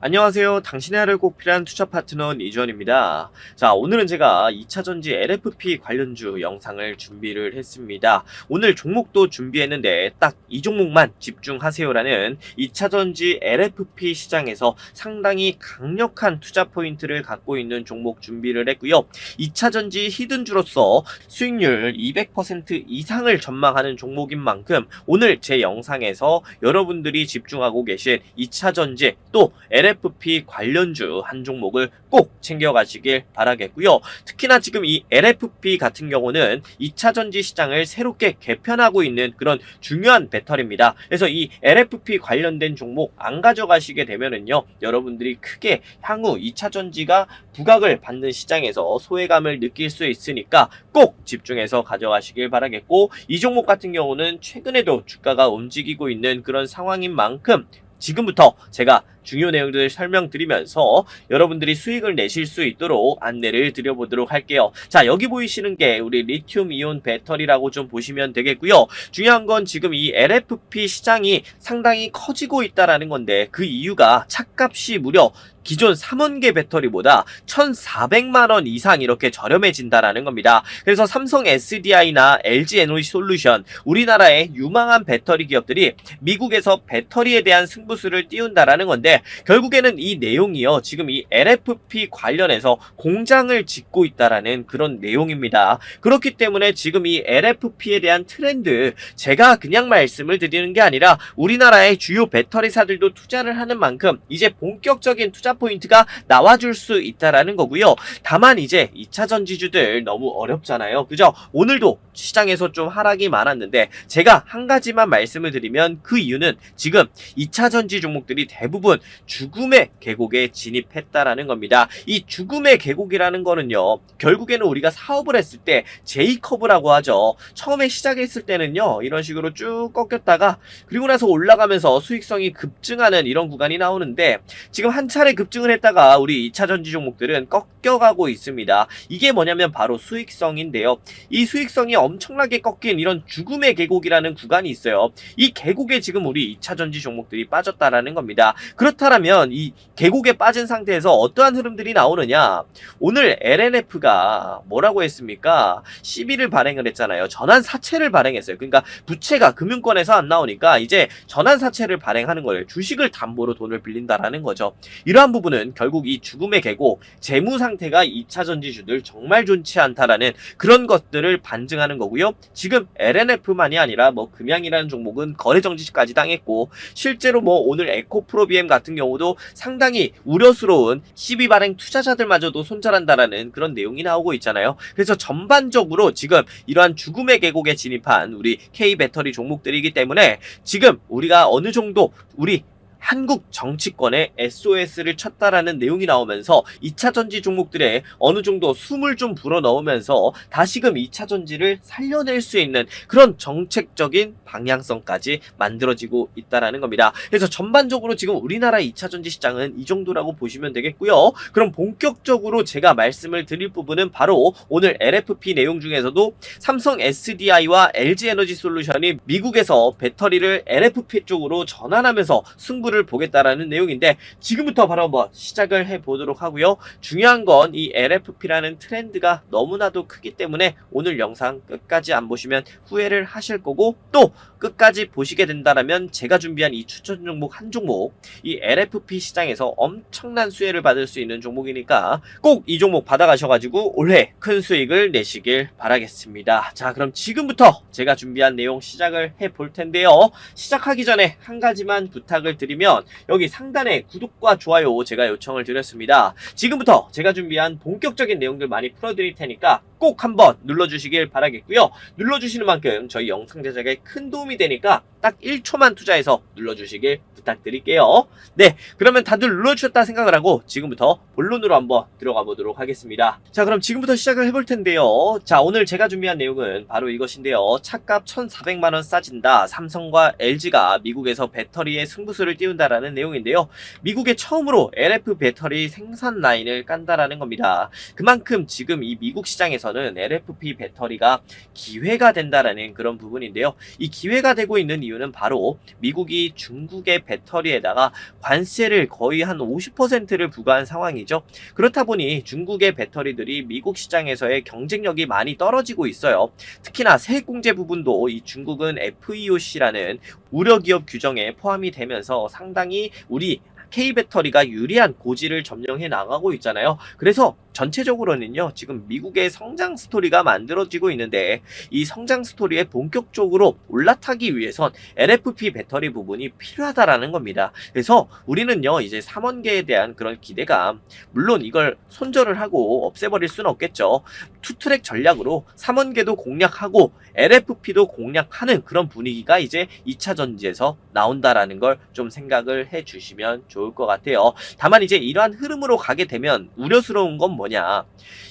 안녕하세요. 당신의 하루를 꼭 필요한 투자 파트너 이주원입니다. 자, 오늘은 제가 2차전지 LFP 관련주 영상을 준비를 했습니다. 오늘 종목도 준비했는데 딱 이 종목만 집중하세요라는 2차전지 LFP 시장에서 상당히 강력한 투자 포인트를 갖고 있는 종목 준비를 했고요. 2차전지 히든주로서 수익률 200% 이상을 전망하는 종목인 만큼 오늘 제 영상에서 여러분들이 집중하고 계신 2차전지 또 LFP 관련주 한 종목을 꼭 챙겨가시길 바라겠고요. 특히나 지금 이 LFP 같은 경우는 2차전지 시장을 새롭게 개편하고 있는 그런 중요한 배터리입니다. 그래서 이 LFP 관련된 종목 안 가져가시게 되면은요, 여러분들이 크게 향후 2차전지가 부각을 받는 시장에서 소외감을 느낄 수 있으니까 꼭 집중해서 가져가시길 바라겠고, 이 종목 같은 경우는 최근에도 주가가 움직이고 있는 그런 상황인 만큼 지금부터 제가 중요 내용들을 설명드리면서 여러분들이 수익을 내실 수 있도록 안내를 드려보도록 할게요. 자, 여기 보이시는 게 우리 리튬 이온 배터리라고 좀 보시면 되겠고요. 중요한 건 지금 이 LFP 시장이 상당히 커지고 있다라는 건데, 그 이유가 차값이 무려 기존 3원계 배터리보다 1,400만원 이상 이렇게 저렴해진다라는 겁니다. 그래서 삼성 SDI나 LG 에너지 솔루션, 우리나라의 유망한 배터리 기업들이 미국에서 배터리에 대한 승부수를 띄운다라는 건데, 결국에는 이 내용이요, 지금 이 LFP 관련해서 공장을 짓고 있다라는 그런 내용입니다. 그렇기 때문에 지금 이 LFP에 대한 트렌드, 제가 그냥 말씀을 드리는 게 아니라 우리나라의 주요 배터리사들도 투자를 하는 만큼 이제 본격적인 투자 포인트가 나와줄 수 있다라는 거고요. 다만 이제 2차 전지주들 너무 어렵잖아요. 그죠? 오늘도 시장에서 좀 하락이 많았는데, 제가 한 가지만 말씀을 드리면 그 이유는 지금 2차 전지 종목들이 대부분 죽음의 계곡에 진입했다라는 겁니다. 이 죽음의 계곡이라는 거는요, 결국에는 우리가 사업을 했을 때 J커브라고 하죠. 처음에 시작했을 때는요, 이런 식으로 쭉 꺾였다가 그리고 나서 올라가면서 수익성이 급증하는 이런 구간이 나오는데, 지금 한 차례 급증을 했다가 우리 2차 전지 종목들은 꺾여가고 있습니다. 이게 뭐냐면 바로 수익성인데요. 이 수익성이 엄청나게 꺾인 이런 죽음의 계곡이라는 구간이 있어요. 이 계곡에 지금 우리 2차 전지 종목들이 빠졌다라는 겁니다. 그렇다면 이 계곡에 빠진 상태에서 어떠한 흐름들이 나오느냐? 오늘 LNF가 뭐라고 했습니까? 시비를 발행을 했잖아요. 전환사채를 발행했어요. 그러니까 부채가 금융권에서 안 나오니까 이제 전환사채를 발행하는 거예요. 주식을 담보로 돈을 빌린다라는 거죠. 이러한 부분은 결국 이 죽음의 계곡, 재무 상태가 2차 전지주들 정말 좋지 않다라는 그런 것들을 반증하는 거고요. 지금 LNF만이 아니라 뭐 금양이라는 종목은 거래 정지까지 당했고, 실제로 뭐 오늘 에코프로비엠 같은 경우도 상당히 우려스러운 시비 발행 투자자들마저도 손절한다라는 그런 내용이 나오고 있잖아요. 그래서 전반적으로 지금 이러한 죽음의 계곡에 진입한 우리 K배터리 종목들이기 때문에 지금 우리가 어느 정도 우리 한국 정치권에 SOS를 쳤다라는 내용이 나오면서 2차 전지 종목들의 어느 정도 숨을 좀 불어넣으면서 다시금 2차 전지를 살려낼 수 있는 그런 정책적인 방향성까지 만들어지고 있다라는 겁니다. 그래서 전반적으로 지금 우리나라 2차 전지 시장은 이 정도라고 보시면 되겠고요. 그럼 본격적으로 제가 말씀을 드릴 부분은 바로 오늘 LFP 내용 중에서도 삼성 SDI와 LG 에너지 솔루션이 미국에서 배터리를 LFP 쪽으로 전환하면서 승부를 보겠다라는 내용인데, 지금부터 바로 한번 시작을 해보도록 하고요. 중요한 건 이 LFP라는 트렌드가 너무나도 크기 때문에 오늘 영상 끝까지 안 보시면 후회를 하실 거고, 또 끝까지 보시게 된다면 제가 준비한 이 추천 종목 한 종목, 이 LFP 시장에서 엄청난 수혜를 받을 수 있는 종목이니까 꼭 이 종목 받아가셔가지고 올해 큰 수익을 내시길 바라겠습니다. 자, 그럼 지금부터 제가 준비한 내용 시작을 해볼 텐데요. 시작하기 전에 한 가지만 부탁을 드리면, 여기 상단에 구독과 좋아요 제가 요청을 드렸습니다. 지금부터 제가 준비한 본격적인 내용들 많이 풀어드릴 테니까 꼭 한번 눌러주시길 바라겠고요. 눌러주시는 만큼 저희 영상 제작에 큰 도움이 되니까 딱 1초만 투자해서 눌러주시길 부탁드릴게요. 네, 그러면 다들 눌러주셨다 생각을 하고 지금부터 본론으로 한번 들어가 보도록 하겠습니다. 자, 그럼 지금부터 시작을 해볼 텐데요. 자, 오늘 제가 준비한 내용은 바로 이것인데요. 차값 1,400만원 싸진다. 삼성과 LG가 미국에서 배터리에 승부수를 띄운 띄운다라는 내용인데요. 미국에 처음으로 LF 배터리 생산 라인을 깐다라는 겁니다. 그만큼 지금 이 미국 시장에서는 LFP 배터리가 기회가 된다라는 그런 부분인데요. 이 기회가 되고 있는 이유는 바로 미국이 중국의 배터리에다가 관세를 거의 한 50%를 부과한 상황이죠. 그렇다 보니 중국의 배터리들이 미국 시장에서의 경쟁력이 많이 떨어지고 있어요. 특히나 세액공제 부분도 이 중국은 FEOC라는 우려기업 규정에 포함이 되면서 상당히 우리 K배터리가 유리한 고지를 점령해 나가고 있잖아요. 그래서 전체적으로는요, 지금 미국의 성장 스토리가 만들어지고 있는데 이 성장 스토리에 본격적으로 올라타기 위해선 LFP 배터리 부분이 필요하다라는 겁니다. 그래서 우리는요, 이제 3원계에 대한 그런 기대감, 물론 이걸 손절을 하고 없애버릴 수는 없겠죠. 투트랙 전략으로 3원계도 공략하고 LFP도 공략하는 그런 분위기가 이제 2차 전지에서 나온다라는 걸 좀 생각을 해 주시면 좋을 것 같아요. 다만 이제 이러한 흐름으로 가게 되면 우려스러운 건 뭐냐,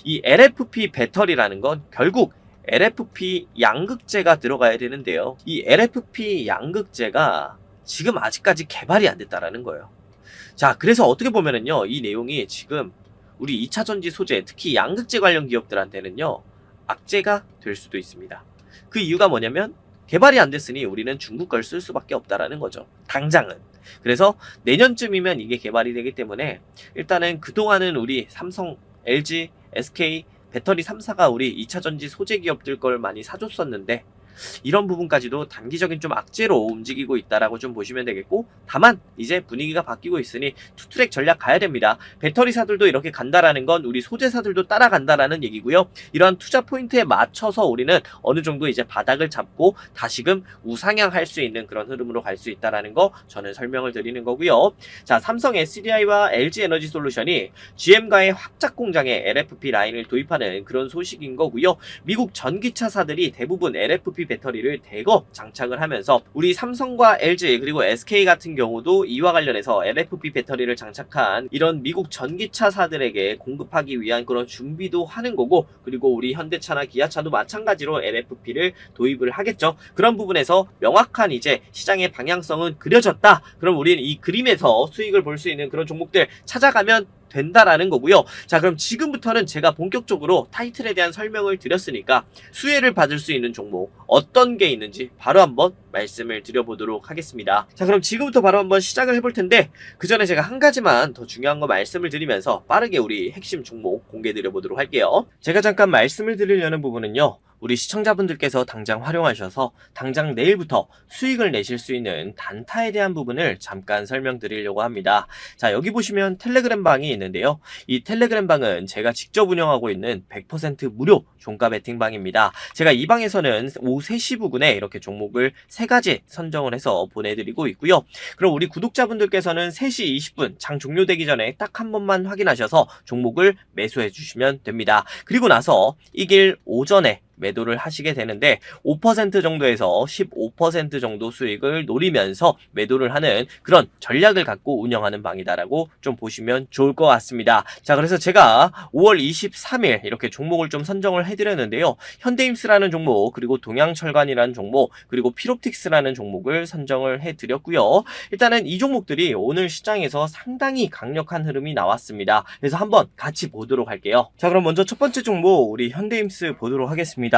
이 LFP 배터리라는 건 결국 LFP 양극재가 들어가야 되는데요. 이 LFP 양극재가 지금 아직까지 개발이 안 됐다라는 거예요. 자, 그래서 어떻게 보면은요, 이 내용이 지금 우리 2차 전지 소재, 특히 양극재 관련 기업들한테는요, 악재가 될 수도 있습니다. 그 이유가 뭐냐면 개발이 안 됐으니 우리는 중국 걸 쓸 수밖에 없다라는 거죠. 당장은. 그래서 내년쯤이면 이게 개발이 되기 때문에 일단은 그동안은 우리 삼성, LG, SK 배터리 3사가 우리 2차 전지 소재 기업들 걸 많이 사줬었는데 이런 부분까지도 단기적인 좀 악재로 움직이고 있다라고 좀 보시면 되겠고, 다만 이제 분위기가 바뀌고 있으니 투트랙 전략 가야 됩니다. 배터리사들도 이렇게 간다라는 건 우리 소재사들도 따라간다라는 얘기고요. 이러한 투자 포인트에 맞춰서 우리는 어느 정도 이제 바닥을 잡고 다시금 우상향할 수 있는 그런 흐름으로 갈 수 있다라는 거 저는 설명을 드리는 거고요. 자, 삼성 SDI와 LG 에너지 솔루션이 GM과의 확장 공장에 LFP 라인을 도입하는 그런 소식인 거고요. 미국 전기차사들이 대부분 LFP 배터리를 대거 장착을 하면서 우리 삼성과 LG 그리고 SK 같은 경우도 이와 관련해서 LFP 배터리를 장착한 이런 미국 전기차사들에게 공급하기 위한 그런 준비도 하는 거고, 그리고 우리 현대차나 기아차도 마찬가지로 LFP를 도입을 하겠죠. 그런 부분에서 명확한 이제 시장의 방향성은 그려졌다. 그럼 우리는 이 그림에서 수익을 볼 수 있는 그런 종목들 찾아가면 된다라는 거고요. 자, 그럼 지금부터는 제가 본격적으로 타이틀에 대한 설명을 드렸으니까 수혜를 받을 수 있는 종목 어떤 게 있는지 바로 한번 말씀을 드려보도록 하겠습니다. 자, 그럼 지금부터 바로 한번 시작을 해볼 텐데 그 전에 제가 한 가지만 더 중요한 거 말씀을 드리면서 빠르게 우리 핵심 종목 공개 드려보도록 할게요. 제가 잠깐 말씀을 드리려는 부분은요, 우리 시청자분들께서 당장 활용하셔서 당장 내일부터 수익을 내실 수 있는 단타에 대한 부분을 잠깐 설명드리려고 합니다. 자, 여기 보시면 텔레그램 방이 있는데요. 이 텔레그램 방은 제가 직접 운영하고 있는 100% 무료 종가 베팅방입니다. 제가 이 방에서는 오후 3시 부근에 이렇게 종목을 3가지 선정을 해서 보내드리고 있고요. 그럼 우리 구독자분들께서는 3시 20분 장 종료되기 전에 딱 한 번만 확인하셔서 종목을 매수해 주시면 됩니다. 그리고 나서 이길 오전에 매도를 하시게 되는데 5% 정도에서 15% 정도 수익을 노리면서 매도를 하는 그런 전략을 갖고 운영하는 방이다라고 좀 보시면 좋을 것 같습니다. 자, 그래서 제가 5월 23일 이렇게 종목을 좀 선정을 해드렸는데요. 현대임스라는 종목, 그리고 동양철관이라는 종목, 그리고 피롭틱스라는 종목을 선정을 해드렸고요. 일단은 이 종목들이 오늘 시장에서 상당히 강력한 흐름이 나왔습니다. 그래서 한번 같이 보도록 할게요. 자, 그럼 먼저 첫 번째 종목 우리 현대임스 보도록 하겠습니다.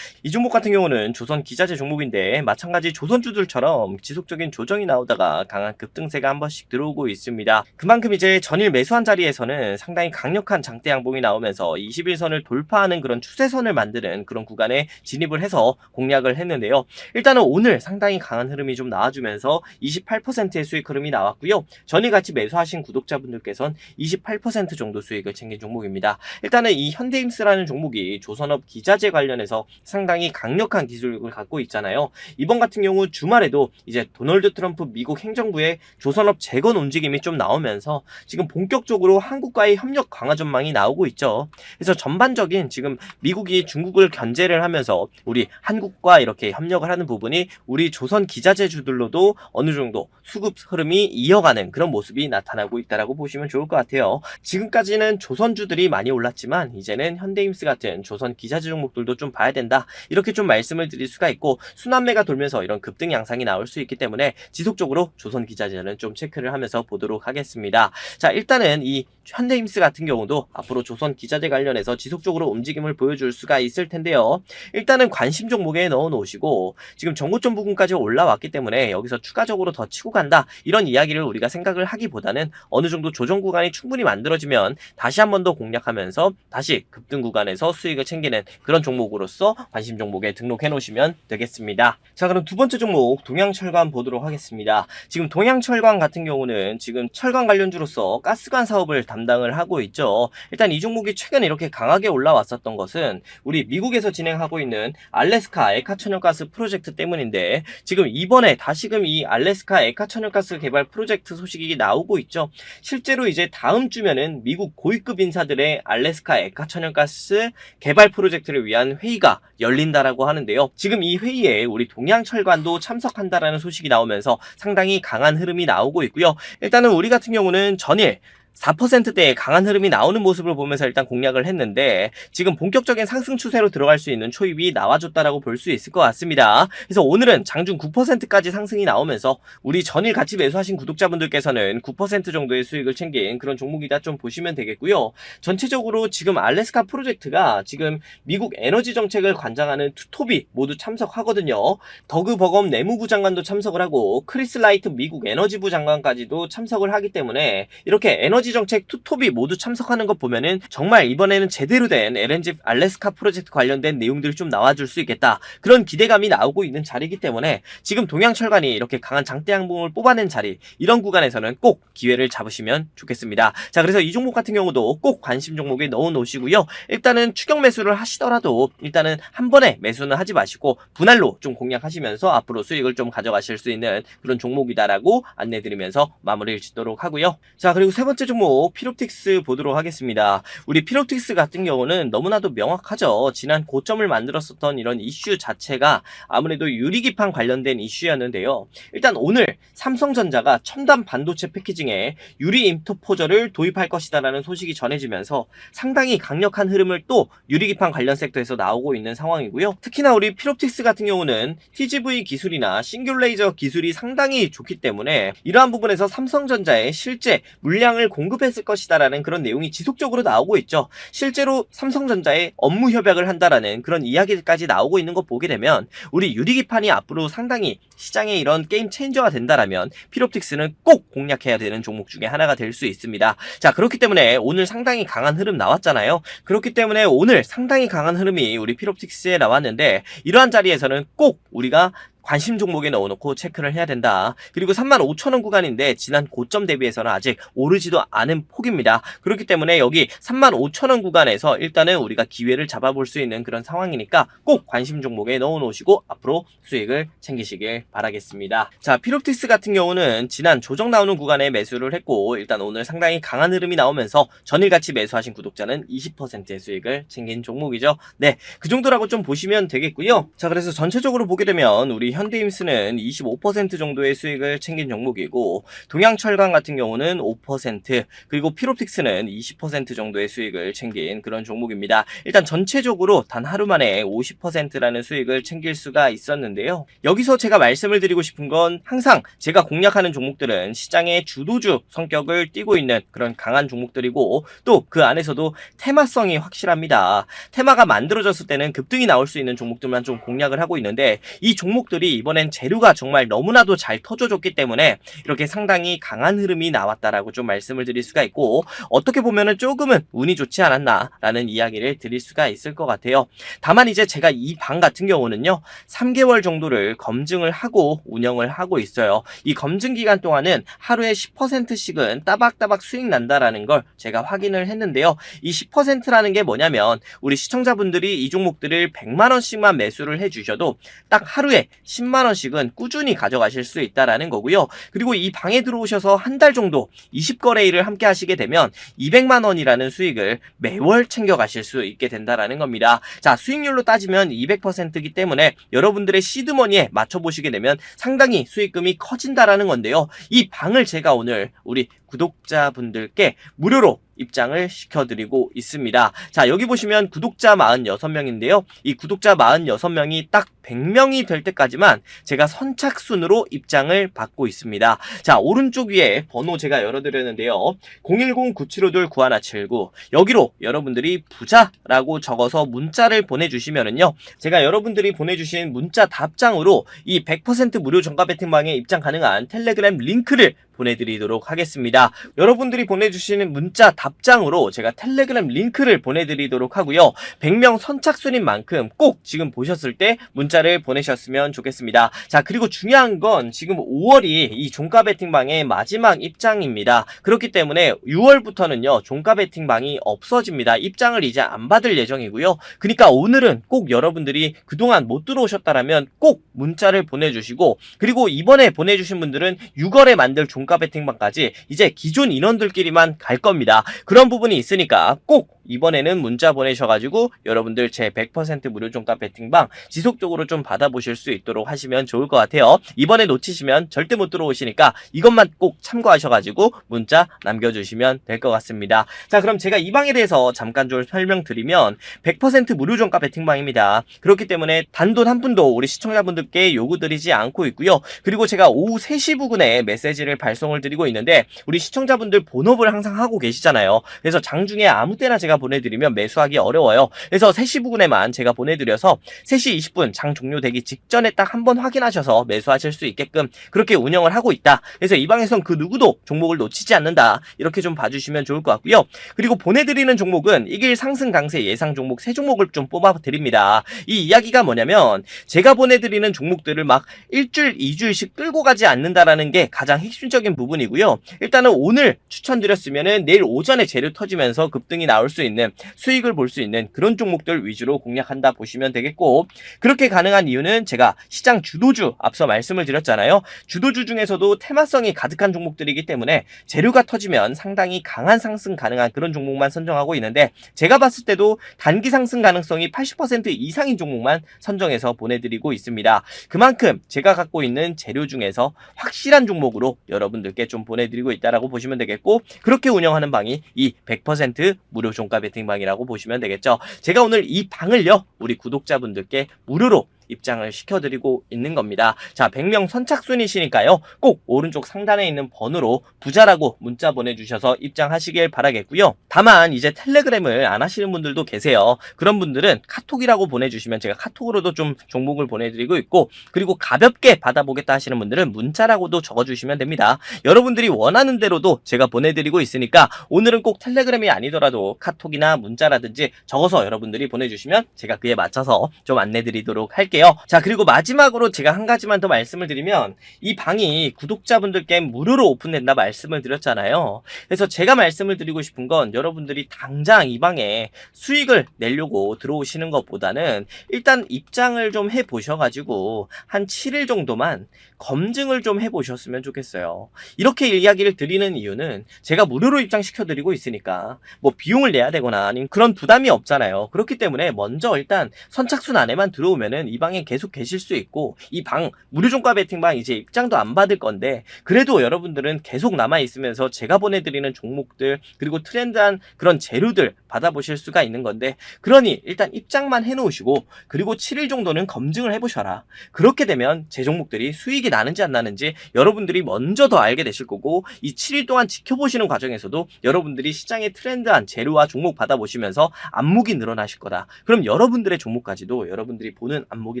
이 종목 같은 경우는 조선 기자재 종목인데 마찬가지 조선주들처럼 지속적인 조정이 나오다가 강한 급등세가 한 번씩 들어오고 있습니다. 그만큼 이제 전일 매수한 자리에서는 상당히 강력한 장대 양봉이 나오면서 21선을 돌파하는 그런 추세선을 만드는 그런 구간에 진입을 해서 공략을 했는데요. 일단은 오늘 상당히 강한 흐름이 좀 나와주면서 28%의 수익 흐름이 나왔고요. 전일 같이 매수하신 구독자분들께서는 28% 정도 수익을 챙긴 종목입니다. 일단은 이 현대임스라는 종목이 조선업 기자재 관련해서 상당히 강력한 기술력을 갖고 있잖아요. 이번 같은 경우 주말에도 이제 도널드 트럼프 미국 행정부의 조선업 재건 움직임이 좀 나오면서 지금 본격적으로 한국과의 협력 강화 전망이 나오고 있죠. 그래서 전반적인 지금 미국이 중국을 견제를 하면서 우리 한국과 이렇게 협력을 하는 부분이 우리 조선 기자재주들로도 어느 정도 수급 흐름이 이어가는 그런 모습이 나타나고 있다라고 보시면 좋을 것 같아요. 지금까지는 조선주들이 많이 올랐지만 이제는 현대임스 같은 조선 기자재 종목들도 좀 봐야 봐야 된다. 이렇게 좀 말씀을 드릴 수가 있고, 순환매가 돌면서 이런 급등 양상이 나올 수 있기 때문에 지속적으로 조선기자재는 좀 체크를 하면서 보도록 하겠습니다. 자, 일단은 이 현대힘스 같은 경우도 앞으로 조선기자재 관련해서 지속적으로 움직임을 보여줄 수가 있을 텐데요. 일단은 관심 종목에 넣어 놓으시고, 지금 전고점 부근까지 올라왔기 때문에 여기서 추가적으로 더 치고 간다, 이런 이야기를 우리가 생각을 하기보다는 어느 정도 조정 구간이 충분히 만들어지면 다시 한 번 더 공략하면서 다시 급등 구간에서 수익을 챙기는 그런 종목으로서 관심 종목에 등록해 놓으시면 되겠습니다. 자, 그럼 두 번째 종목 동양철강 보도록 하겠습니다. 지금 동양철강 같은 경우는 지금 철강 관련주로서 가스관 사업을 담당을 하고 있죠. 일단 이 종목이 최근 이렇게 강하게 올라왔었던 것은 우리 미국에서 진행하고 있는 알래스카 액화 천연가스 프로젝트 때문인데, 지금 이번에 다시금 이 알래스카 액화 천연가스 개발 프로젝트 소식이 나오고 있죠. 실제로 이제 다음 주면은 미국 고위급 인사들의 알래스카 액화 천연가스 개발 프로젝트를 위한 회의가 열린다라고 하는데요. 지금 이 회의에 우리 동양철관도 참석한다라는 소식이 나오면서 상당히 강한 흐름이 나오고 있고요. 일단은 우리 같은 경우는 전일 4%대의 강한 흐름이 나오는 모습을 보면서 일단 공략을 했는데, 지금 본격적인 상승 추세로 들어갈 수 있는 초입이 나와줬다라고 볼 수 있을 것 같습니다. 그래서 오늘은 장중 9%까지 상승이 나오면서 우리 전일 같이 매수하신 구독자분들께서는 9% 정도의 수익을 챙긴 그런 종목이다 좀 보시면 되겠고요. 전체적으로 지금 알래스카 프로젝트가 지금 미국 에너지 정책을 관장하는 투톱이 모두 참석하거든요. 더그 버검 내무부 장관도 참석을 하고 크리스 라이트 미국 에너지부 장관까지도 참석을 하기 때문에 이렇게 에너지 정책 투톱이 모두 참석하는 것 보면은 정말 이번에는 제대로 된 LNG 알래스카 프로젝트 관련된 내용들이 좀 나와줄 수 있겠다, 그런 기대감이 나오고 있는 자리이기 때문에 지금 동양철관이 이렇게 강한 장대 양봉을 뽑아낸 자리, 이런 구간에서는 꼭 기회를 잡으시면 좋겠습니다. 자, 그래서 이 종목 같은 경우도 꼭 관심 종목에 넣어 놓으시고요. 일단은 추격 매수를 하시더라도 일단은 한 번에 매수는 하지 마시고 분할로 좀 공략하시면서 앞으로 수익을 좀 가져가실 수 있는 그런 종목이다라고 안내드리면서 마무리를 짓도록 하고요. 자, 그리고 세 번째 종목 필옵틱스 보도록 하겠습니다. 우리 필옵틱스 같은 경우는 너무나도 명확하죠. 지난 고점을 만들었었던 이런 이슈 자체가 아무래도 유리기판 관련된 이슈였는데요. 일단 오늘 삼성전자가 첨단 반도체 패키징에 유리 인터포저를 도입할 것이다라는 소식이 전해지면서 상당히 강력한 흐름을 또 유리기판 관련 섹터에서 나오고 있는 상황이고요. 특히나 우리 필옵틱스 같은 경우는 TGV 기술이나 싱귤레이저 기술이 상당히 좋기 때문에 이러한 부분에서 삼성전자의 실제 물량을 공급했을 것이다라는 그런 내용이 지속적으로 나오고 있죠. 실제로 삼성전자에 업무 협약을 한다라는 그런 이야기까지 나오고 있는 거 보게 되면 우리 유리기판이 앞으로 상당히 시장에 이런 게임 체인저가 된다라면 필옵틱스는 꼭 공략해야 되는 종목 중에 하나가 될 수 있습니다. 자, 그렇기 때문에 오늘 상당히 강한 흐름 나왔잖아요. 그렇기 때문에 오늘 상당히 강한 흐름이 우리 필옵틱스에 나왔는데, 이러한 자리에서는 꼭 우리가 관심 종목에 넣어놓고 체크를 해야 된다. 그리고 35,000원 구간인데 지난 고점 대비해서는 아직 오르지도 않은 폭입니다. 그렇기 때문에 여기 35,000원 구간에서 일단은 우리가 기회를 잡아볼 수 있는 그런 상황이니까 꼭 관심 종목에 넣어놓으시고 앞으로 수익을 챙기시길 바라겠습니다. 자, 필옵틱스 같은 경우는 지난 조정 나오는 구간에 매수를 했고, 일단 오늘 상당히 강한 흐름이 나오면서 전일같이 매수하신 구독자는 20%의 수익을 챙긴 종목이죠. 네, 그 정도라고 좀 보시면 되겠고요. 자, 그래서 전체적으로 보게 되면 우리 현대힘스는 25% 정도의 수익을 챙긴 종목이고, 동양철강 같은 경우는 5%, 그리고 필옵틱스는 20% 정도의 수익을 챙긴 그런 종목입니다. 일단 전체적으로 단 하루 만에 50%라는 수익을 챙길 수가 있었는데요. 여기서 제가 말씀을 드리고 싶은 건, 항상 제가 공략하는 종목들은 시장의 주도주 성격을 띠고 있는 그런 강한 종목들이고, 또 그 안에서도 테마성이 확실합니다. 테마가 만들어졌을 때는 급등이 나올 수 있는 종목들만 좀 공략을 하고 있는데, 이 종목들이 이번엔 재료가 정말 너무나도 잘 터져줬기 때문에 이렇게 상당히 강한 흐름이 나왔다라고 좀 말씀을 드릴 수가 있고, 어떻게 보면은 조금은 운이 좋지 않았나라는 이야기를 드릴 수가 있을 것 같아요. 다만 이제 제가 이 방 같은 경우는요, 3개월 정도를 검증을 하고 운영을 하고 있어요. 이 검증 기간 동안은 하루에 10%씩은 따박따박 수익 난다라는 걸 제가 확인을 했는데요. 이 10%라는 게 뭐냐면, 우리 시청자분들이 이 종목들을 100만원씩만 매수를 해주셔도 딱 하루에 10만원씩은 꾸준히 가져가실 수 있다라는 거고요. 그리고 이 방에 들어오셔서 한 달 정도 20거래일을 함께 하시게 되면 200만원이라는 수익을 매월 챙겨가실 수 있게 된다라는 겁니다. 자, 수익률로 따지면 200%이기 때문에 여러분들의 시드머니에 맞춰보시게 되면 상당히 수익금이 커진다라는 건데요. 이 방을 제가 오늘 우리 구독자분들께 무료로 입장을 시켜드리고 있습니다. 자, 여기 보시면 구독자 46명인데요. 이 구독자 46명이 딱 100명이 될 때까지만 제가 선착순으로 입장을 받고 있습니다. 자, 오른쪽 위에 번호 제가 열어드렸는데요. 010-9752-9179 여기로 여러분들이 부자라고 적어서 문자를 보내주시면은요. 제가 여러분들이 보내주신 문자 답장으로 이 100% 무료 종가 배팅방에 입장 가능한 텔레그램 링크를 보내드리도록 하겠습니다. 여러분들이 보내주시는 문자 답장으로 제가 텔레그램 링크를 보내드리도록 하고요. 100명 선착순인 만큼 꼭 지금 보셨을 때 문자를 보내셨으면 좋겠습니다. 자, 그리고 중요한 건 지금 5월이 이 종가 배팅방의 마지막 입장입니다. 그렇기 때문에 6월부터는요 종가 배팅방이 없어집니다. 입장을 이제 안 받을 예정이고요. 그러니까 오늘은 꼭 여러분들이 그동안 못 들어오셨다라면 꼭 문자를 보내주시고, 그리고 이번에 보내주신 분들은 6월에 만들 종가 배팅방까지 이제 기존 인원들끼리만 갈 겁니다. 그런 부분이 있으니까 꼭 이번에는 문자 보내셔가지고 여러분들 제 100% 무료 종가 배팅방 지속적으로 좀 받아보실 수 있도록 하시면 좋을 것 같아요. 이번에 놓치시면 절대 못 들어오시니까 이것만 꼭 참고하셔가지고 문자 남겨주시면 될 것 같습니다. 자, 그럼 제가 이 방에 대해서 잠깐 좀 설명드리면 100% 무료 종가 배팅방입니다. 그렇기 때문에 단돈 한 푼도 우리 시청자분들께 요구드리지 않고 있고요. 그리고 제가 오후 3시 부근에 메시지를 발송을 드리고 있는데 우리 시청자분들 본업을 항상 하고 계시잖아요. 그래서 장중에 아무 때나 제가 보내드리면 매수하기 어려워요. 그래서 3시 부근에만 제가 보내드려서 3시 20분 장 종료되기 직전에 딱 한번 확인하셔서 매수하실 수 있게끔 그렇게 운영을 하고 있다. 그래서 이 방에선 그 누구도 종목을 놓치지 않는다. 이렇게 좀 봐주시면 좋을 것 같고요. 그리고 보내드리는 종목은 이길 상승 강세 예상 종목 3종목을 좀 뽑아드립니다. 이 이야기가 뭐냐면 제가 보내드리는 종목들을 막 1주일, 2주일씩 끌고 가지 않는다라는 게 가장 핵심적인 부분이고요. 일단은 오늘 추천드렸으면은 내일 오전에 재료 터지면서 급등이 나올 수 있는 수익을 볼 수 있는 그런 종목들 위주로 공략한다 보시면 되겠고, 그렇게 가능한 이유는 제가 시장 주도주 앞서 말씀을 드렸잖아요. 주도주 중에서도 테마성이 가득한 종목들이기 때문에 재료가 터지면 상당히 강한 상승 가능한 그런 종목만 선정하고 있는데 제가 봤을 때도 단기 상승 가능성이 80% 이상인 종목만 선정해서 보내드리고 있습니다. 그만큼 제가 갖고 있는 재료 중에서 확실한 종목으로 여러분들께 좀 보내드리고 있다라고 보시면 되겠고, 그렇게 운영하는 방이 이 100% 무료 종가 배팅방이라고 보시면 되겠죠. 제가 오늘 이 방을요 우리 구독자분들께 무료로 입장을 시켜드리고 있는 겁니다. 자, 100명 선착순이시니까요. 꼭 오른쪽 상단에 있는 번호로 부자라고 문자 보내주셔서 입장하시길 바라겠고요. 다만 이제 텔레그램을 안 하시는 분들도 계세요. 그런 분들은 카톡이라고 보내주시면 제가 카톡으로도 좀 종목을 보내드리고 있고, 그리고 가볍게 받아보겠다 하시는 분들은 문자라고도 적어주시면 됩니다. 여러분들이 원하는 대로도 제가 보내드리고 있으니까 오늘은 꼭 텔레그램이 아니더라도 카톡이나 문자라든지 적어서 여러분들이 보내주시면 제가 그에 맞춰서 좀 안내드리도록 할게요. 자, 그리고 마지막으로 제가 한 가지만 더 말씀을 드리면 이 방이 구독자분들께 무료로 오픈된다 말씀을 드렸잖아요. 그래서 제가 말씀을 드리고 싶은 건 여러분들이 당장 이 방에 수익을 내려고 들어오시는 것보다는 일단 입장을 좀 해보셔가지고 한 7일 정도만 검증을 좀 해보셨으면 좋겠어요. 이렇게 이야기를 드리는 이유는 제가 무료로 입장시켜드리고 있으니까 뭐 비용을 내야 되거나 아니면 그런 부담이 없잖아요. 그렇기 때문에 먼저 일단 선착순 안에만 들어오면은 이 방에 계속 계실 수 있고, 이 방 무료 종가 배팅방 이제 입장도 안 받을 건데 그래도 여러분들은 계속 남아있으면서 제가 보내드리는 종목들 그리고 트렌드한 그런 재료들 받아보실 수가 있는 건데, 그러니 일단 입장만 해놓으시고 그리고 7일 정도는 검증을 해보셔라. 그렇게 되면 제 종목들이 수익이 나는지 안 나는지 여러분들이 먼저 더 알게 되실 거고, 이 7일 동안 지켜보시는 과정에서도 여러분들이 시장의 트렌드한 재료와 종목 받아보시면서 안목이 늘어나실 거다. 그럼 여러분들의 종목까지도 여러분들이 보는 안목이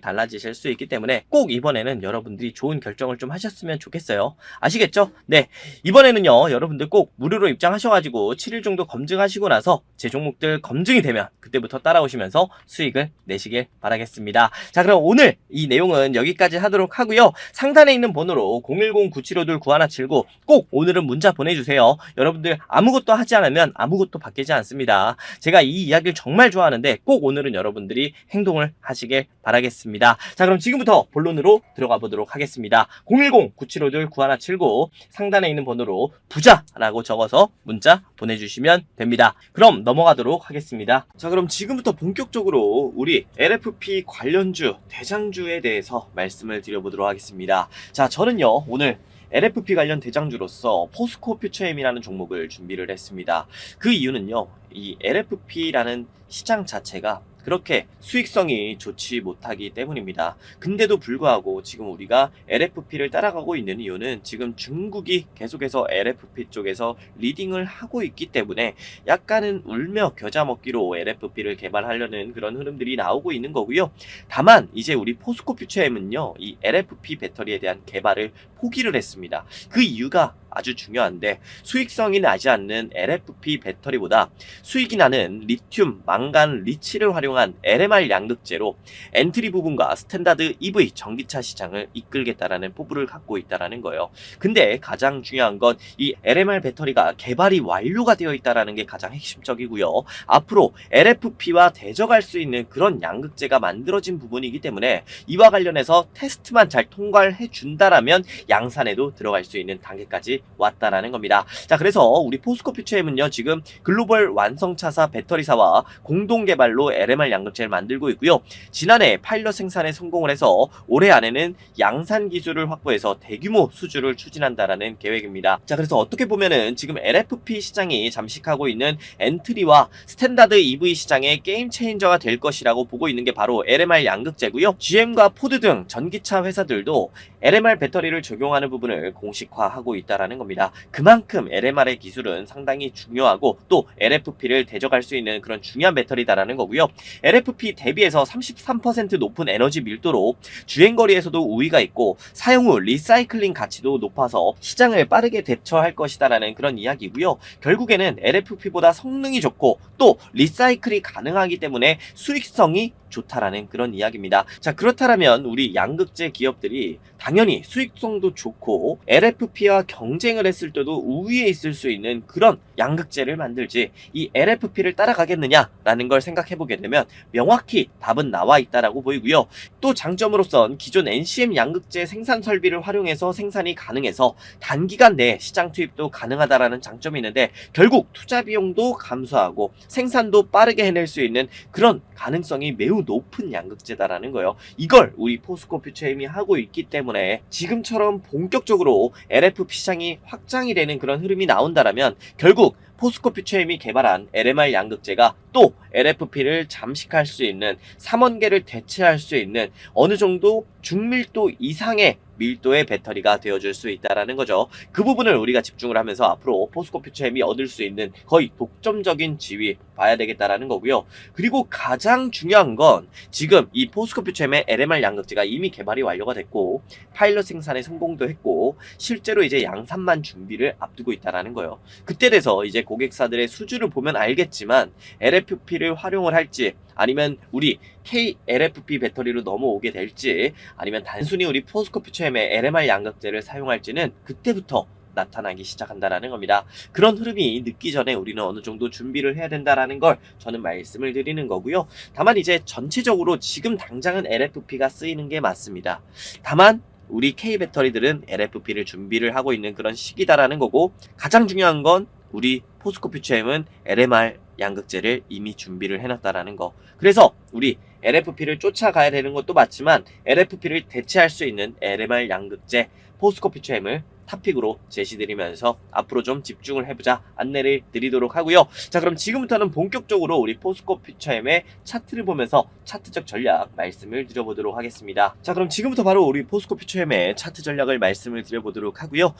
달라지실 수 있기 때문에 꼭 이번에는 여러분들이 좋은 결정을 좀 하셨으면 좋겠어요. 아시겠죠? 네, 이번에는요 여러분들 꼭 무료로 입장하셔가지고 7일 정도 검증하시고 나서 제 종목들 검증이 되면 그때부터 따라오시면서 수익을 내시길 바라겠습니다. 자, 그럼 오늘 이 내용은 여기까지 하도록 하고요. 상단에 있는 번호로 010-9752-9179 꼭 오늘은 문자 보내주세요. 여러분들 아무것도 하지 않으면 아무것도 바뀌지 않습니다. 제가 이 이야기를 정말 좋아하는데 꼭 오늘은 여러분들이 행동을 하시길 바라겠습니다. 자, 그럼 지금부터 본론으로 들어가 보도록 하겠습니다. 010-9752-9179 상단에 있는 번호로 부자라고 적어서 문자 보내주시면 됩니다. 그럼 넘어가도록 하겠습니다. 자, 그럼 지금부터 본격적으로 우리 LFP 관련주, 대장주에 대해서 말씀을 드려보도록 하겠습니다. 자, 저는요 오늘 LFP 관련 대장주로서 포스코 퓨처엠이라는 종목을 준비를 했습니다. 그 이유는요, 이 LFP라는 시장 자체가 그렇게 수익성이 좋지 못하기 때문입니다. 근데도 불구하고 지금 우리가 LFP를 따라가고 있는 이유는 지금 중국이 계속해서 LFP 쪽에서 리딩을 하고 있기 때문에 약간은 울며 겨자 먹기로 LFP를 개발하려는 그런 흐름들이 나오고 있는 거고요. 다만 이제 우리 포스코 퓨처엠은요, 이 LFP 배터리에 대한 개발을 포기를 했습니다. 그 이유가 아주 중요한데, 수익성이 나지 않는 LFP 배터리보다 수익이 나는 리튬, 망간, 리치를 활용한 LMR 양극재로 엔트리 부분과 스탠다드 EV 전기차 시장을 이끌겠다라는 포부를 갖고 있다라는 거예요. 근데 가장 중요한 건 이 LMR 배터리가 개발이 완료가 되어 있다라는 게 가장 핵심적이고요. 앞으로 LFP와 대적할 수 있는 그런 양극재가 만들어진 부분이기 때문에 이와 관련해서 테스트만 잘 통과를 해준다라면 양산에도 들어갈 수 있는 단계까지 왔다라는 겁니다. 자, 그래서 우리 포스코 퓨처엠은요, 지금 글로벌 완성차사 배터리사와 공동 개발로 LMR 양극재를 만들고 있고요. 지난해 파일럿 생산에 성공을 해서 올해 안에는 양산 기술을 확보해서 대규모 수주를 추진한다라는 계획입니다. 자, 그래서 어떻게 보면은 지금 LFP 시장이 잠식하고 있는 엔트리와 스탠다드 EV 시장의 게임 체인저가 될 것이라고 보고 있는 게 바로 LMR 양극재고요. GM과 포드 등 전기차 회사들도 LMR 배터리를 적용하는 부분을 공식화하고 있다라는 겁니다. 그만큼 LMR의 기술은 상당히 중요하고 또 LFP를 대적할 수 있는 그런 중요한 배터리다라는 거고요. LFP 대비해서 33% 높은 에너지 밀도로 주행거리에서도 우위가 있고 사용 후 리사이클링 가치도 높아서 시장을 빠르게 대처할 것이다라는 그런 이야기고요. 결국에는 LFP보다 성능이 좋고 또 리사이클이 가능하기 때문에 수익성이 좋다라는 그런 이야기입니다. 자, 그렇다면 우리 양극재 기업들이 당연히 수익성도 좋고 LFP와 경쟁을 했을 때도 우위에 있을 수 있는 그런 양극재를 만들지 이 LFP를 따라가겠느냐라는 걸 생각해 보게 되면 명확히 답은 나와 있다라고 보이고요. 또 장점으로선 기존 NCM 양극재 생산 설비를 활용해서 생산이 가능해서 단기간 내에 시장 투입도 가능하다라는 장점이 있는데, 결국 투자 비용도 감소하고 생산도 빠르게 해낼 수 있는 그런 가능성이 매우 높은 양극재다라는 거예요. 이걸 우리 포스코 퓨처엠이 하고 있기 때문에 지금처럼 본격적으로 LFP 시장이 확장이 되는 그런 흐름이 나온다라면 결국 포스코 퓨처엠이 개발한 LMR 양극재가 또 LFP를 잠식할 수 있는, 삼원계를 대체할 수 있는 어느 정도 중밀도 이상의 밀도의 배터리가 되어줄 수 있다라는 거죠. 그 부분을 우리가 집중을 하면서 앞으로 포스코 퓨처엠이 얻을 수 있는 거의 독점적인 지위 봐야 되겠다라는 거고요. 그리고 가장 중요한 건 지금 이 포스코 퓨처엠의 LMR 양극재가 이미 개발이 완료가 됐고 파일럿 생산에 성공도 했고 실제로 이제 양산만 준비를 앞두고 있다라는 거예요. 그때 돼서 이제 고객사들의 수주를 보면 알겠지만 LFP를 활용을 할지 아니면 우리 KLFP 배터리로 넘어오게 될지 아니면 단순히 우리 포스코 퓨처엠의 LMR 양극재를 사용할지는 그때부터 나타나기 시작한다라는 겁니다. 그런 흐름이 늦기 전에 우리는 어느 정도 준비를 해야 된다라는 걸 저는 말씀을 드리는 거고요. 다만 이제 전체적으로 지금 당장은 LFP가 쓰이는 게 맞습니다. 다만 우리 K 배터리들은 LFP를 준비를 하고 있는 그런 시기다라는 거고, 가장 중요한 건 우리 포스코 퓨처엠은 LMR 양극재를 이미 준비를 해놨다라는 거. 그래서 우리 LFP를 쫓아가야 되는 것도 맞지만 LFP를 대체할 수 있는 LMR 양극재 포스코 퓨처엠을 탑픽으로 제시드리면서 앞으로 좀 집중을 해보자 안내를 드리도록 하고요. 자, 그럼 지금부터는 본격적으로 우리 포스코 퓨처엠의 차트를 보면서 차트적 전략 말씀을 드려보도록 하겠습니다. 자, 그럼 지금부터 바로 우리 포스코 퓨처엠의 차트 전략을 말씀을 드려보도록 하고요.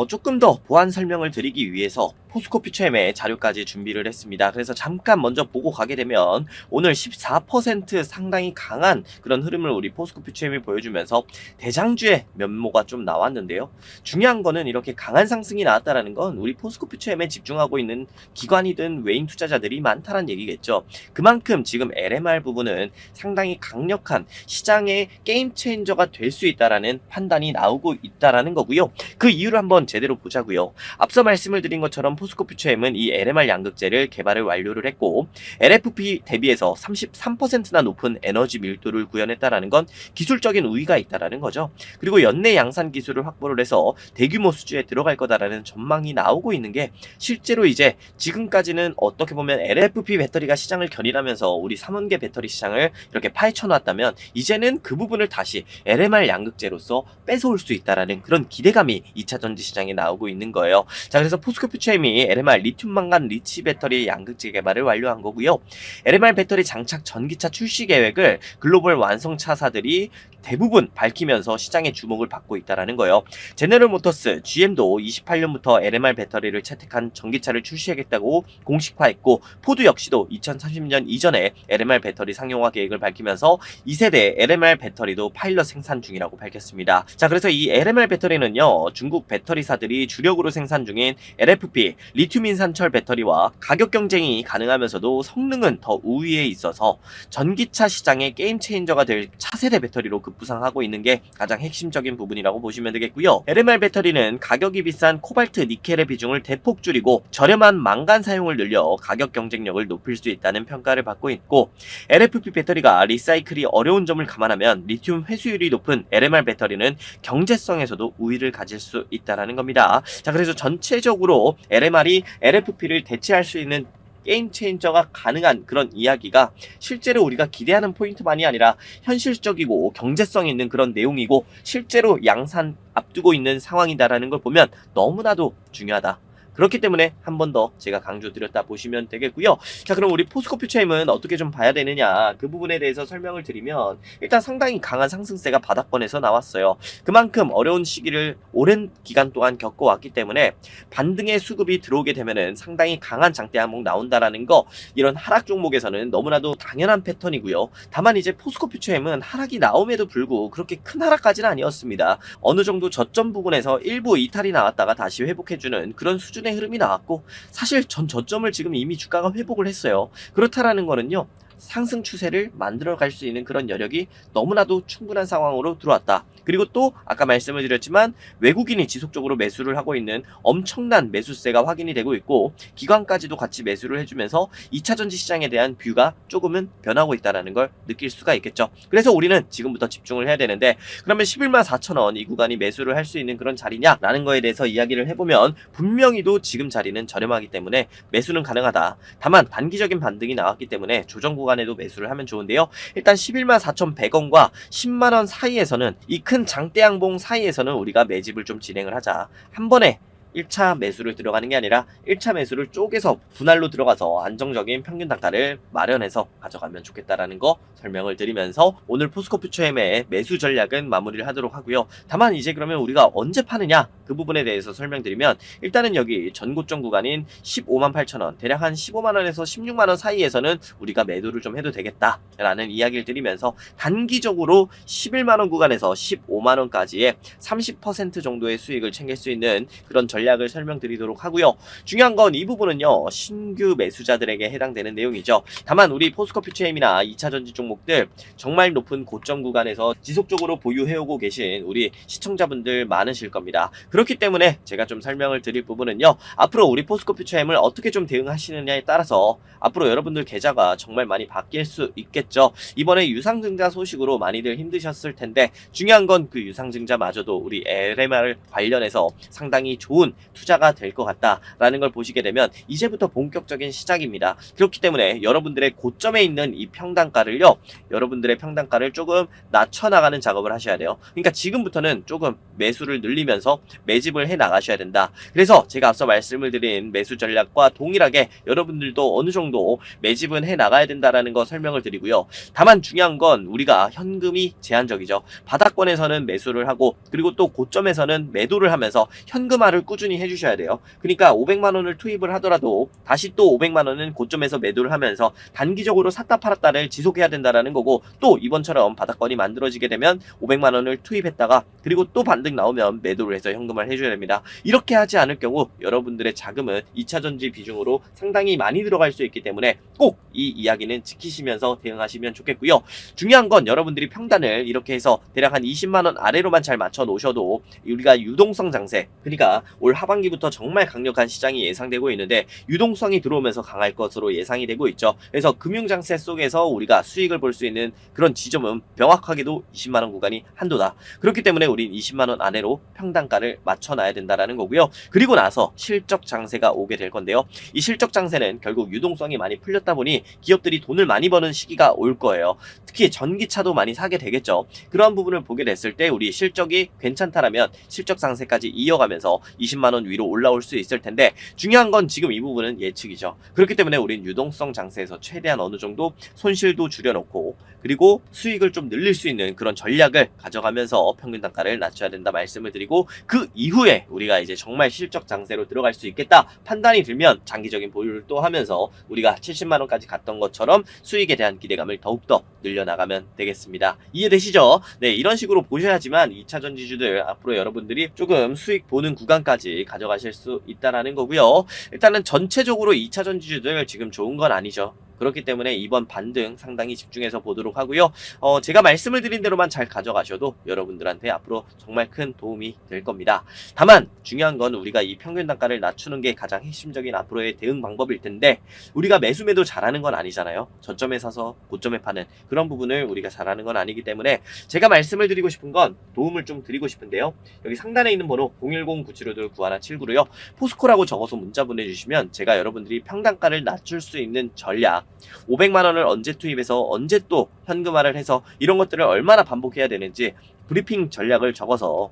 조금 더 보완 설명을 드리기 위해서 포스코 퓨처엠의 자료까지 준비를 했습니다. 그래서 잠깐 먼저 보고 가게 되면 오늘 14% 상당히 강한 그런 흐름을 우리 포스코 퓨처엠이 보여주면서 대장주의 면모가 좀 나왔는데요. 중요한 거는 이렇게 강한 상승이 나왔다라는 건 우리 포스코 퓨처엠에 집중하고 있는 기관이든 외인 투자자들이 많다는 얘기겠죠. 그만큼 지금 LMR 부분은 상당히 강력한 시장의 게임 체인저가 될 수 있다라는 판단이 나오고 있다라는 거고요. 그 이유를 한번 제대로 보자고요. 앞서 말씀을 드린 것처럼 포스코 퓨처엠은 이 LMR 양극재를 개발을 완료를 했고 LFP 대비해서 33%나 높은 에너지 밀도를 구현했다라는 건 기술적인 우위가 있다라는 거죠. 그리고 연내 양산 기술을 확보를 해서 대규모 대규모 수주에 들어갈 거다라는 전망이 나오고 있는 게 실제로 이제 지금까지는 어떻게 보면 LFP 배터리가 시장을 견인하면서 우리 3원계 배터리 시장을 이렇게 파헤쳐 놨다면 이제는 그 부분을 다시 LMR 양극재로서 뺏어올 수 있다라는 그런 기대감이 2차 전지 시장에 나오고 있는 거예요. 자, 그래서 포스코 퓨처엠이 LMR 리튬 망간 리치 배터리 양극재 개발을 완료한 거고요. LMR 배터리 장착 전기차 출시 계획을 글로벌 완성차사들이 대부분 밝히면서 시장의 주목을 받고 있다라는 거예요. 제너럴 모터스, GM도 28년부터 LMR 배터리를 채택한 전기차를 출시하겠다고 공식화했고, 포드 역시도 2030년 이전에 LMR 배터리 상용화 계획을 밝히면서 2세대 LMR 배터리도 파일럿 생산 중이라고 밝혔습니다. 자, 그래서 이 LMR 배터리는요, 중국 배터리사들이 주력으로 생산 중인 LFP, 리튬 인산철 배터리와 가격 경쟁이 가능하면서도 성능은 더 우위에 있어서 전기차 시장의 게임 체인저가 될 차세대 배터리로 급부상하고 있는 게 가장 핵심적인 부분이라고 보시면 되겠고요. LMR 배터리는 가격이 비싼 코발트, 니켈의 비중을 대폭 줄이고 저렴한 망간 사용을 늘려 가격 경쟁력을 높일 수 있다는 평가를 받고 있고, LFP 배터리가 리사이클이 어려운 점을 감안하면 리튬 회수율이 높은 LMR 배터리는 경제성에서도 우위를 가질 수 있다는 겁니다. 자, 그래서 전체적으로 LMR이 LFP를 대체할 수 있는 게임 체인저가 가능한 그런 이야기가 실제로 우리가 기대하는 포인트만이 아니라 현실적이고 경제성 있는 그런 내용이고 실제로 양산 앞두고 있는 상황이다라는 걸 보면 너무나도 중요하다. 그렇기 때문에 한 번 더 제가 강조드렸다 보시면 되겠고요. 자, 그럼 우리 포스코 퓨처엠은 어떻게 좀 봐야 되느냐, 그 부분에 대해서 설명을 드리면, 일단 상당히 강한 상승세가 바닥권에서 나왔어요. 그만큼 어려운 시기를 오랜 기간 동안 겪어왔기 때문에 반등의 수급이 들어오게 되면은 상당히 강한 장대 항목 나온다라는 거, 이런 하락 종목에서는 너무나도 당연한 패턴이고요. 다만 이제 포스코 퓨처엠은 하락이 나옴에도 불구하고 그렇게 큰 하락까지는 아니었습니다. 어느 정도 저점 부분에서 일부 이탈이 나왔다가 다시 회복해주는 그런 수준의 흐름이 나왔고, 사실 전 저점을 지금 이미 주가가 회복을 했어요. 그렇다라는 거는요, 상승 추세를 만들어갈 수 있는 그런 여력이 너무나도 충분한 상황으로 들어왔다. 그리고 또 아까 말씀을 드렸지만 외국인이 지속적으로 매수를 하고 있는 엄청난 매수세가 확인이 되고 있고, 기관까지도 같이 매수를 해주면서 2차전지 시장에 대한 뷰가 조금은 변하고 있다는 걸 느낄 수가 있겠죠. 그래서 우리는 지금부터 집중을 해야 되는데, 그러면 11만 4천 원 이 구간이 매수를 할 수 있는 그런 자리냐라는 거에 대해서 이야기를 해보면, 분명히도 지금 자리는 저렴하기 때문에 매수는 가능하다. 다만 단기적인 반등이 나왔기 때문에 조정 구간에도 매수를 하면 좋은데요. 일단 11만 4,100원과 10만원 사이에서는, 이 큰 장대양봉 사이에서는 우리가 매집을 좀 진행을 하자. 한 번에 1차 매수를 들어가는 게 아니라 1차 매수를 쪼개서 분할로 들어가서 안정적인 평균 단가를 마련해서 가져가면 좋겠다라는 거 설명을 드리면서 오늘 포스코 퓨처엠의 매수 전략은 마무리를 하도록 하고요. 다만 이제 그러면 우리가 언제 파느냐, 그 부분에 대해서 설명드리면, 일단은 여기 전고점 구간인 15만 8천원, 대략 한 15만원에서 16만원 사이에서는 우리가 매도를 좀 해도 되겠다라는 이야기를 드리면서, 단기적으로 11만원 구간에서 15만원까지의 30% 정도의 수익을 챙길 수 있는 그런 전략을 설명드리도록 하고요. 중요한 건 이 부분은요, 신규 매수자들에게 해당되는 내용이죠. 다만 우리 포스코 퓨처엠이나 2차전지 종목들 정말 높은 고점 구간에서 지속적으로 보유해오고 계신 우리 시청자분들 많으실 겁니다. 그렇기 때문에 제가 좀 설명을 드릴 부분은요, 앞으로 우리 포스코 퓨처엠을 어떻게 좀 대응하시느냐에 따라서 앞으로 여러분들 계좌가 정말 많이 바뀔 수 있겠죠. 이번에 유상증자 소식으로 많이들 힘드셨을 텐데, 중요한 건 그 유상증자마저도 우리 LMR 관련해서 상당히 좋은 투자가 될 것 같다라는 걸 보시게 되면 이제부터 본격적인 시작입니다. 그렇기 때문에 여러분들의 고점에 있는 이 평단가를요, 여러분들의 평단가를 조금 낮춰나가는 작업을 하셔야 돼요. 그러니까 지금부터는 조금 매수를 늘리면서 매집을 해 나가셔야 된다. 그래서 제가 앞서 말씀을 드린 매수 전략과 동일하게 여러분들도 어느 정도 매집은 해 나가야 된다라는 거 설명을 드리고요. 다만 중요한 건 우리가 현금이 제한적이죠. 바닥권에서는 매수를 하고, 그리고 또 고점에서는 매도를 하면서 현금화를 꾸준히 해주셔야 돼요. 그러니까 500만원을 투입을 하더라도 다시 또 500만원은 고점에서 매도를 하면서 단기적으로 샀다 팔았다를 지속해야 된다라는 거고, 또 이번처럼 바닥권이 만들어지게 되면 500만원을 투입했다가 그리고 또 반등 나오면 매도를 해서 현금화를 해줘야 됩니다. 이렇게 하지 않을 경우 여러분들의 자금은 2차전지 비중으로 상당히 많이 들어갈 수 있기 때문에 꼭 이 이야기는 지키시면서 대응하시면 좋겠고요. 중요한 건 여러분들이 평단을 이렇게 해서 대략 한 20만원 아래로만 잘 맞춰 놓으셔도 우리가 유동성 장세, 그러니까 올 올 하반기부터 정말 강력한 시장이 예상되고 있는데 유동성이 들어오면서 강할 것으로 예상이 되고 있죠. 그래서 금융장세 속에서 우리가 수익을 볼 수 있는 그런 지점은 명확하게도 20만원 구간이 한도다. 그렇기 때문에 우린 20만원 안으로 평단가를 맞춰놔야 된다라는 거고요. 그리고 나서 실적 장세가 오게 될 건데요. 이 실적 장세는 결국 유동성이 많이 풀렸다 보니 기업들이 돈을 많이 버는 시기가 올 거예요. 특히 전기차도 많이 사게 되겠죠. 그러한 부분을 보게 됐을 때 우리 실적이 괜찮다라면 실적 장세까지 이어가면서 20만원 위로 올라올 수 있을 텐데 중요한 건 지금 이 부분은 예측이죠. 그렇기 때문에 우린 유동성 장세에서 최대한 어느 정도 손실도 줄여놓고 그리고 수익을 좀 늘릴 수 있는 그런 전략을 가져가면서 평균 단가를 낮춰야 된다 말씀을 드리고 그 이후에 우리가 이제 정말 실적 장세로 들어갈 수 있겠다 판단이 들면 장기적인 보유를 또 하면서 우리가 70만원까지 갔던 것처럼 수익에 대한 기대감을 더욱더 늘려나가면 되겠습니다. 이해되시죠? 네, 이런 식으로 보셔야지만 2차전 지주들 앞으로 여러분들이 조금 수익 보는 구간까지 가져가실 수 있다라는 거고요. 일단은 전체적으로 2차전 지주들 지금 좋은 건 아니죠. 그렇기 때문에 이번 반등 상당히 집중해서 보도록 하고요. 제가 말씀을 드린 대로만 잘 가져가셔도 여러분들한테 앞으로 정말 큰 도움이 될 겁니다. 다만 중요한 건 우리가 이 평균 단가를 낮추는 게 가장 핵심적인 앞으로의 대응 방법일 텐데 우리가 매수 매도 잘하는 건 아니잖아요. 저점에 사서 고점에 파는 그런 부분을 우리가 잘하는 건 아니기 때문에 제가 말씀을 드리고 싶은 건 도움을 좀 드리고 싶은데요. 여기 상단에 있는 번호 010-9752-9179로요. 포스코라고 적어서 문자 보내주시면 제가 여러분들이 평단가를 낮출 수 있는 전략 500만원을 언제 투입해서 언제 또 현금화를 해서 이런 것들을 얼마나 반복해야 되는지 브리핑 전략을 적어서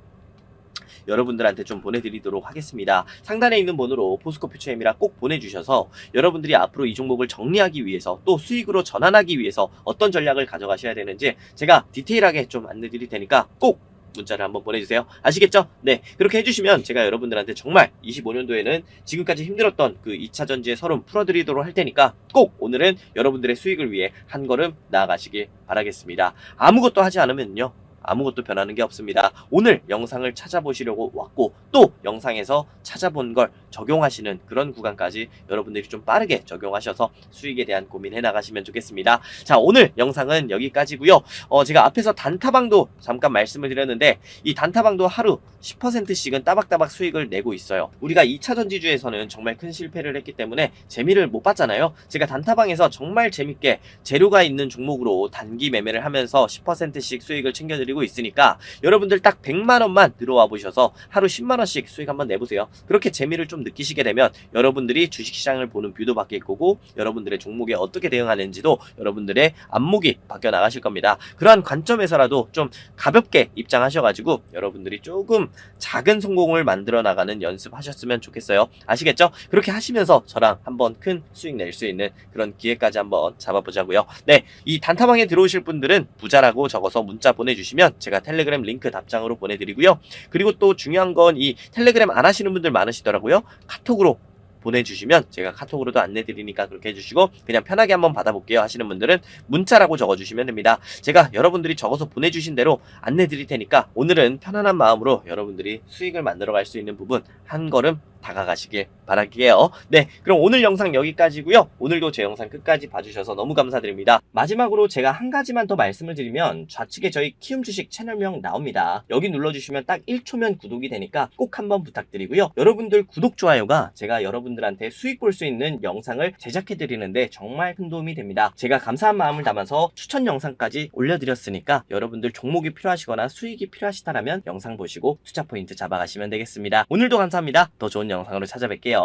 여러분들한테 좀 보내드리도록 하겠습니다. 상단에 있는 번호로 포스코 퓨처엠이라 꼭 보내주셔서 여러분들이 앞으로 이 종목을 정리하기 위해서 또 수익으로 전환하기 위해서 어떤 전략을 가져가셔야 되는지 제가 디테일하게 좀 안내드릴 테니까 꼭 문자를 한번 보내주세요. 아시겠죠? 네, 그렇게 해주시면 제가 여러분들한테 정말 25년도에는 지금까지 힘들었던 그 2차 전지의 서름 풀어드리도록 할 테니까 꼭 오늘은 여러분들의 수익을 위해 한 걸음 나아가시길 바라겠습니다. 아무것도 하지 않으면요 아무것도 변하는 게 없습니다. 오늘 영상을 찾아보시려고 왔고 또 영상에서 찾아본 걸 적용하시는 그런 구간까지 여러분들이 좀 빠르게 적용하셔서 수익에 대한 고민해 나가시면 좋겠습니다. 자, 오늘 영상은 여기까지고요. 제가 앞에서 단타방도 잠깐 말씀을 드렸는데 이 단타방도 하루 10%씩은 따박따박 수익을 내고 있어요. 우리가 2차 전지주에서는 정말 큰 실패를 했기 때문에 재미를 못 봤잖아요. 제가 단타방에서 정말 재밌게 재료가 있는 종목으로 단기 매매를 하면서 10%씩 수익을 챙겨드리고 있으니까 여러분들 딱 100만원만 들어와 보셔서 하루 10만원씩 수익 한번 내보세요. 그렇게 재미를 좀 느끼시게 되면 여러분들이 주식시장을 보는 뷰도 바뀔 거고 여러분들의 종목에 어떻게 대응하는지도 여러분들의 안목이 바뀌어 나가실 겁니다. 그러한 관점에서라도 좀 가볍게 입장하셔가지고 여러분들이 조금 작은 성공을 만들어 나가는 연습하셨으면 좋겠어요. 아시겠죠? 그렇게 하시면서 저랑 한번 큰 수익 낼 수 있는 그런 기회까지 한번 잡아보자고요. 네, 이 단타방에 들어오실 분들은 부자라고 적어서 문자 보내주시면 제가 텔레그램 링크 답장으로 보내드리고요. 그리고 또 중요한 건 이 텔레그램 안 하시는 분들 많으시더라고요. 카톡으로 보내주시면 제가 카톡으로도 안내드리니까 그렇게 해주시고 그냥 편하게 한번 받아볼게요 하시는 분들은 문자라고 적어주시면 됩니다. 제가 여러분들이 적어서 보내주신 대로 안내드릴 테니까 오늘은 편안한 마음으로 여러분들이 수익을 만들어갈 수 있는 부분 한 걸음 다가가시길 바랄게요. 네, 그럼 오늘 영상 여기까지고요. 오늘도 제 영상 끝까지 봐주셔서 너무 감사드립니다. 마지막으로 제가 한 가지만 더 말씀을 드리면 좌측에 저희 키움주식 채널명 나옵니다. 여기 눌러주시면 딱 1초면 구독이 되니까 꼭 한번 부탁드리고요. 여러분들 구독, 좋아요가 제가 여러분들한테 수익 볼 수 있는 영상을 제작해 드리는데 정말 큰 도움이 됩니다. 제가 감사한 마음을 담아서 추천 영상까지 올려드렸으니까 여러분들 종목이 필요하시거나 수익이 필요하시다면 영상 보시고 투자 포인트 잡아가시면 되겠습니다. 오늘도 감사합니다. 더 좋은 영상으로 찾아뵐게요.